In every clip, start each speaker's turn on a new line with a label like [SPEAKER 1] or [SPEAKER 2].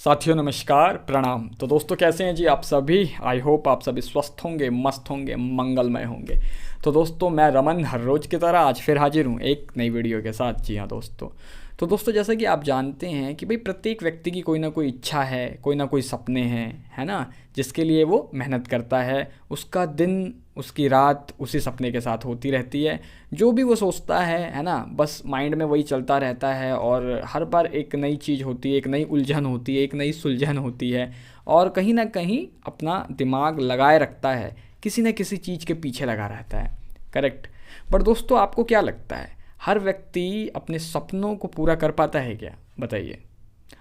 [SPEAKER 1] साथियों नमस्कार प्रणाम। तो दोस्तों कैसे हैं जी आप सभी। आई होप आप सभी स्वस्थ होंगे, मस्त होंगे, मंगलमय होंगे। तो दोस्तों मैं रमन हर रोज़ की तरह आज फिर हाजिर हूँ एक नई वीडियो के साथ। जी हाँ दोस्तों। तो दोस्तों जैसा कि आप जानते हैं कि भाई प्रत्येक व्यक्ति की कोई ना कोई इच्छा है, कोई ना कोई सपने हैं, है ना, जिसके लिए वो मेहनत करता है। उसका दिन उसकी रात उसी सपने के साथ होती रहती है। जो भी वो सोचता है ना, बस माइंड में वही चलता रहता है और हर बार एक नई चीज़ होती है, एक नई उलझन होती है, एक नई सुलझन होती है और कहीं ना कहीं अपना दिमाग लगाए रखता है, किसी न किसी चीज़ के पीछे लगा रहता है। करेक्ट। पर दोस्तों आपको क्या लगता है, हर व्यक्ति अपने सपनों को पूरा कर पाता है क्या? बताइए।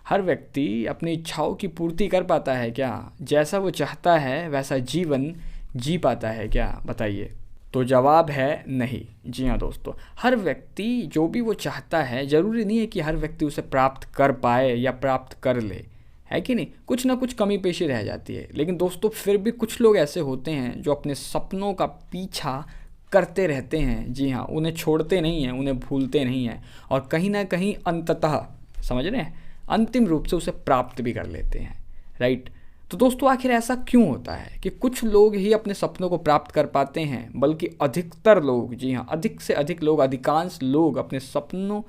[SPEAKER 1] हर व्यक्ति अपनी इच्छाओं की पूर्ति कर पाता है क्या? जैसा वो चाहता है वैसा जीवन जी पाता है क्या? बताइए। तो जवाब है नहीं। जी हाँ दोस्तों, हर व्यक्ति जो भी वो चाहता है, ज़रूरी नहीं है कि हर व्यक्ति उसे प्राप्त कर पाए या प्राप्त कर ले, है कि नहीं। कुछ ना कुछ कमी पेशी रह जाती है। लेकिन दोस्तों फिर भी कुछ लोग ऐसे होते हैं जो अपने सपनों का पीछा करते रहते हैं। जी हाँ, उन्हें छोड़ते नहीं हैं, उन्हें भूलते नहीं हैं और कहीं ना कहीं अंततः, समझ रहे हैं, अंतिम रूप से उसे प्राप्त भी कर लेते हैं। राइट। तो दोस्तों आखिर ऐसा क्यों होता है कि कुछ लोग ही अपने सपनों को प्राप्त कर पाते हैं, बल्कि अधिकतर लोग, जी हाँ, अधिक से अधिक लोग, अधिकांश लोग अपने सपनों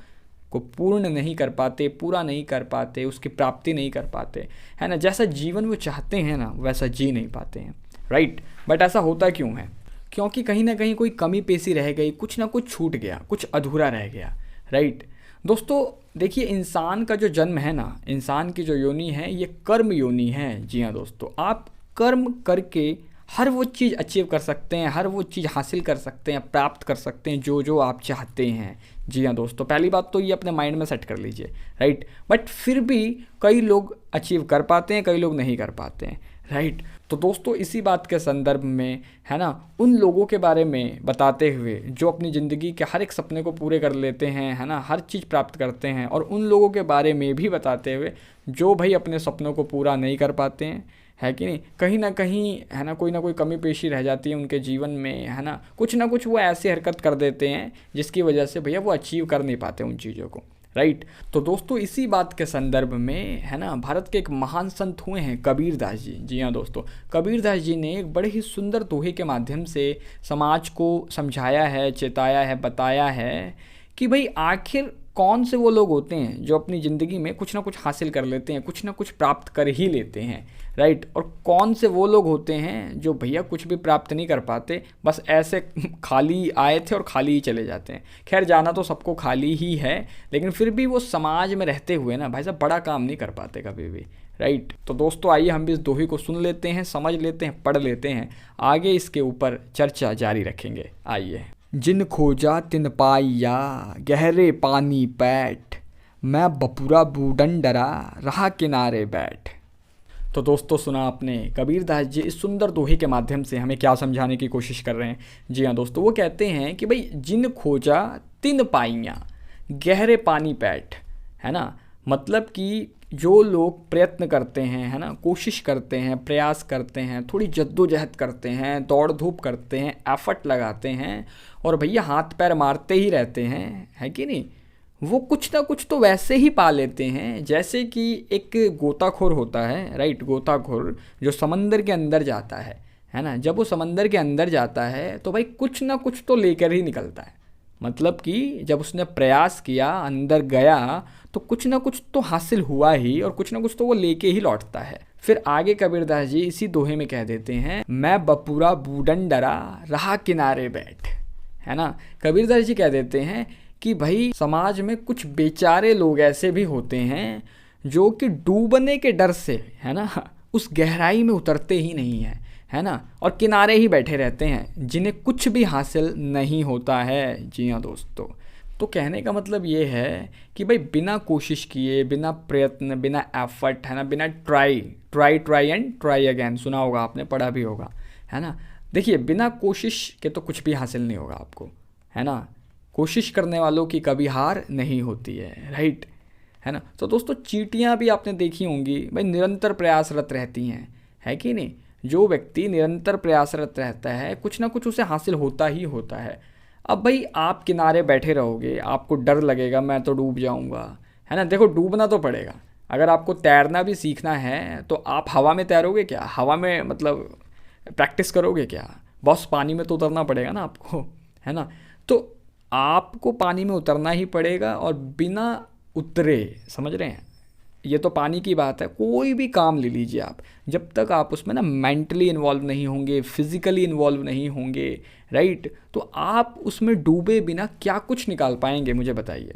[SPEAKER 1] को पूर्ण नहीं कर पाते, पूरा नहीं कर पाते, उसकी प्राप्ति नहीं कर पाते, है ना। जैसा जीवन वो चाहते हैं ना वैसा जी नहीं पाते हैं। राइट। बट ऐसा होता क्यों है? क्योंकि कहीं ना कहीं कोई कमी पेशी रह गई, कुछ ना कुछ छूट गया, कुछ अधूरा रह गया। राइट। दोस्तों देखिए, इंसान का जो जन्म है ना, इंसान की जो योनि है, ये कर्म योनि है। जी हाँ दोस्तों, आप कर्म करके हर वो चीज़ अचीव कर सकते हैं, हर वो चीज़ हासिल कर सकते हैं, प्राप्त कर सकते हैं जो जो आप चाहते हैं। जी हाँ दोस्तों, पहली बात तो ये अपने माइंड में सेट कर लीजिए। राइट। बट फिर भी कई लोग अचीव कर पाते हैं, कई लोग नहीं कर पाते हैं। राइट। तो दोस्तों इसी बात के संदर्भ में, है ना, उन लोगों के बारे में बताते हुए जो अपनी ज़िंदगी के हर एक सपने को पूरे कर लेते हैं, है ना, हर चीज़ प्राप्त करते हैं, और उन लोगों के बारे में भी बताते हुए जो भाई अपने सपनों को पूरा नहीं कर पाते हैं, है कि नहीं, कहीं ना कहीं, है ना कोई कमी पेशी रह जाती है उनके जीवन में, है ना, कुछ ना कुछ वो ऐसी हरकत कर देते हैं जिसकी वजह से भैया वो अचीव कर नहीं पाते उन चीज़ों को। राइट। तो दोस्तों इसी बात के संदर्भ में, है ना, भारत के एक महान संत हुए हैं कबीर दास जी। जी हाँ दोस्तों, कबीर दास जी ने एक बड़े ही सुंदर दोहे के माध्यम से समाज को समझाया है, चेताया है, बताया है कि भाई आखिर कौन से वो लोग होते हैं जो अपनी ज़िंदगी में कुछ ना कुछ हासिल कर लेते हैं, कुछ ना कुछ प्राप्त कर ही लेते हैं। राइट। और कौन से वो लोग होते हैं जो भैया कुछ भी प्राप्त नहीं कर पाते, बस ऐसे खाली आए थे और खाली ही चले जाते हैं। खैर जाना तो सबको खाली ही है, लेकिन फिर भी वो समाज में रहते हुए ना भाई साहब बड़ा काम नहीं कर पाते कभी भी। राइट। तो दोस्तों आइए हम भी इस दोहे को सुन लेते हैं, समझ लेते हैं, पढ़ लेते हैं, आगे इसके ऊपर चर्चा जारी रखेंगे। आइए। जिन खोजा तिन पाइया, गहरे पानी पैठ, मैं बपुरा बूढ़न डरा, रहा किनारे बैठ। तो दोस्तों सुना आपने, कबीर दास जी इस सुंदर दोहे के माध्यम से हमें क्या समझाने की कोशिश कर रहे हैं। जी हाँ दोस्तों, वो कहते हैं कि भाई जिन खोजा तिन पाइयाँ, गहरे पानी पैठ, है ना, मतलब कि जो लोग प्रयत्न करते हैं, है ना, कोशिश करते हैं, प्रयास करते हैं, थोड़ी जद्दोजहद करते हैं, दौड़ धूप करते हैं, एफर्ट लगाते हैं और भैया हाथ पैर मारते ही रहते हैं, है कि नहीं, वो कुछ ना कुछ तो वैसे ही पा लेते हैं जैसे कि एक गोताखोर होता है। राइट। गोताखोर जो समंदर के अंदर जाता है ना, जब वो समंदर के अंदर जाता है तो भाई कुछ ना कुछ तो लेकर ही निकलता है। मतलब कि जब उसने प्रयास किया, अंदर गया, तो कुछ ना कुछ तो हासिल हुआ ही और कुछ ना कुछ तो वो लेके ही लौटता है। फिर आगे कबीरदास जी इसी दोहे में कह देते हैं, मैं बपुरा बूढ़न डरा, रहा किनारे बैठ, है ना। कबीरदास जी कह देते हैं कि भाई समाज में कुछ बेचारे लोग ऐसे भी होते हैं जो कि डूबने के डर से, है ना, उस गहराई में उतरते ही नहीं हैं, है ना, और किनारे ही बैठे रहते हैं, जिन्हें कुछ भी हासिल नहीं होता है। जी हाँ दोस्तों, तो कहने का मतलब ये है कि भाई बिना कोशिश किए, बिना प्रयत्न, बिना एफर्ट, है ना, बिना ट्राई एंड ट्राई अगेन, सुना होगा आपने, पढ़ा भी होगा, है ना। देखिए बिना कोशिश के तो कुछ भी हासिल नहीं होगा आपको, है ना। कोशिश करने वालों की कभी हार नहीं होती है। राइट, है ना। तो दोस्तों चींटियाँ भी आपने देखी होंगी, भाई निरंतर प्रयासरत रहती हैं, है कि नहीं। जो व्यक्ति निरंतर प्रयासरत रहता है कुछ ना कुछ उसे हासिल होता ही होता है। अब भाई आप किनारे बैठे रहोगे, आपको डर लगेगा मैं तो डूब जाऊंगा, है ना। देखो डूबना तो पड़ेगा, अगर आपको तैरना भी सीखना है तो आप हवा में तैरोगे क्या? हवा में मतलब प्रैक्टिस करोगे क्या? बस पानी में तो उतरना पड़ेगा ना आपको, है ना? तो आपको पानी में उतरना ही पड़ेगा, और बिना उतरे, समझ रहे हैं, ये तो पानी की बात है, कोई भी काम ले लीजिए आप, जब तक आप उसमें ना मेंटली इन्वॉल्व नहीं होंगे, फिजिकली इन्वॉल्व नहीं होंगे, राइट, तो आप उसमें डूबे बिना क्या कुछ निकाल पाएंगे? मुझे बताइए,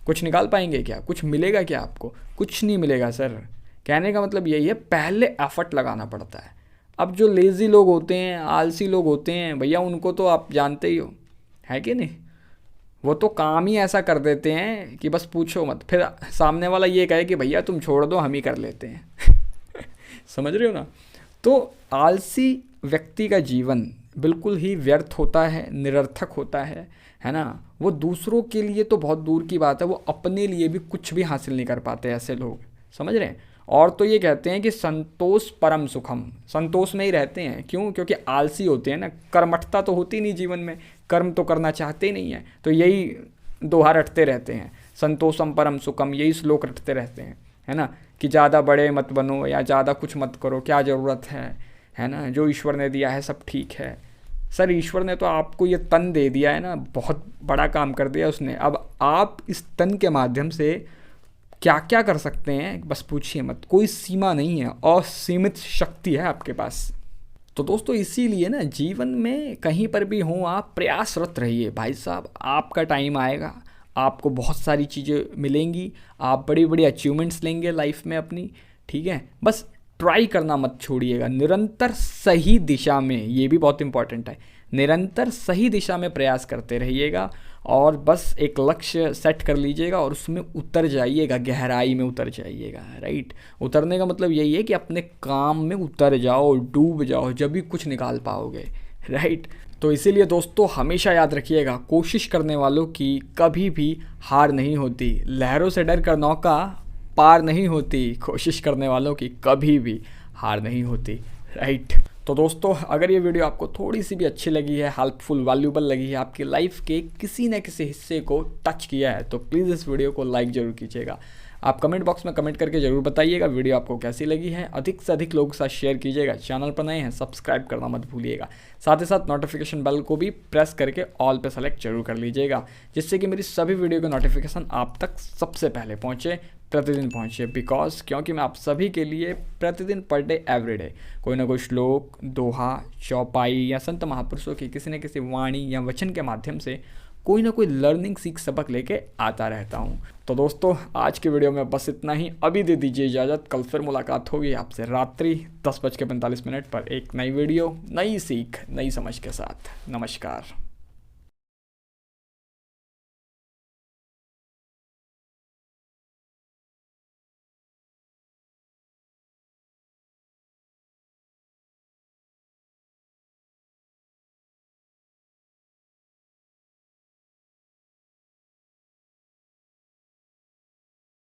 [SPEAKER 1] कुछ निकाल पाएंगे क्या? कुछ मिलेगा क्या आपको? कुछ नहीं मिलेगा सर। कहने का मतलब यही है, पहले एफर्ट लगाना पड़ता है। अब जो लेज़ी लोग होते हैं, आलसी लोग होते हैं भैया, उनको तो आप जानते ही हो, है कि नहीं? वो तो काम ही ऐसा कर देते हैं कि बस पूछो मत, फिर सामने वाला ये कहे कि भैया तुम छोड़ दो, हम ही कर लेते हैं। समझ रहे हो ना? तो आलसी व्यक्ति का जीवन बिल्कुल ही व्यर्थ होता है, निरर्थक होता है ना? वो दूसरों के लिए तो बहुत दूर की बात है, वो अपने लिए भी कुछ भी हासिल नहीं कर पाते ऐसे लोग, समझ रहे हैं? और तो ये कहते हैं कि संतोष परम सुखम, संतोष में ही रहते हैं। क्यों? क्योंकि आलसी होते हैं ना, कर्मठता तो होती नहीं जीवन में, कर्म तो करना चाहते ही नहीं है, तो यही दोहा रटते रहते हैं, संतोषम परम सुखम, यही श्लोक रटते रहते हैं, है ना? कि ज़्यादा बड़े मत बनो या ज़्यादा कुछ मत करो, क्या ज़रूरत है ना? जो ईश्वर ने दिया है सब ठीक है। सर ईश्वर ने तो आपको ये तन दे दिया है ना, बहुत बड़ा काम कर दिया उसने। अब आप इस तन के माध्यम से क्या क्या कर सकते हैं बस पूछिए मत, कोई सीमा नहीं है, असीमित शक्ति है आपके पास। तो दोस्तों इसीलिए ना जीवन में कहीं पर भी हो आप प्रयासरत रहिए भाई साहब, आपका टाइम आएगा, आपको बहुत सारी चीज़ें मिलेंगी, आप बड़ी बड़ी अचीवमेंट्स लेंगे लाइफ में अपनी, ठीक है? बस ट्राई करना मत छोड़िएगा, निरंतर सही दिशा में, ये भी बहुत इंपॉर्टेंट है, निरंतर सही दिशा में प्रयास करते रहिएगा, और बस एक लक्ष्य सेट कर लीजिएगा और उसमें उतर जाइएगा, गहराई में उतर जाइएगा, राइट? उतरने का मतलब यही है कि अपने काम में उतर जाओ, डूब जाओ, जब भी कुछ निकाल पाओगे, राइट? तो इसीलिए दोस्तों हमेशा याद रखिएगा, कोशिश करने वालों की कभी भी हार नहीं होती, लहरों से डर कर नौका पार नहीं होती, कोशिश करने वालों की कभी भी हार नहीं होती, राइट? तो दोस्तों अगर ये वीडियो आपको थोड़ी सी भी अच्छी लगी है, हेल्पफुल, वैल्यूबल लगी है, आपकी लाइफ के किसी न किसी हिस्से को टच किया है, तो प्लीज़ इस वीडियो को लाइक ज़रूर कीजिएगा। आप कमेंट बॉक्स में कमेंट करके ज़रूर बताइएगा वीडियो आपको कैसी लगी है। अधिक से अधिक लोगों के साथ शेयर कीजिएगा। चैनल पर नए हैं सब्सक्राइब करना मत भूलिएगा। साथ ही साथ नोटिफिकेशन बेल को भी प्रेस करके ऑल पे सेलेक्ट जरूर कर लीजिएगा, जिससे कि मेरी सभी वीडियो के नोटिफिकेशन आप तक सबसे पहले पहुँचे, प्रतिदिन पहुँचे। क्योंकि मैं आप सभी के लिए प्रतिदिन पर डे एवरीडे कोई ना कोई श्लोक, दोहा, चौपाई या संत महापुरुषों की किसी न किसी वाणी या वचन के माध्यम से कोई ना कोई लर्निंग सीख सबक लेके आता रहता हूँ। तो दोस्तों आज की वीडियो में बस इतना ही, अभी दे दीजिए इजाज़त। कल फिर मुलाकात होगी आपसे रात्रि 10:45 पर एक नई वीडियो, नई सीख, नई समझ के साथ। नमस्कार।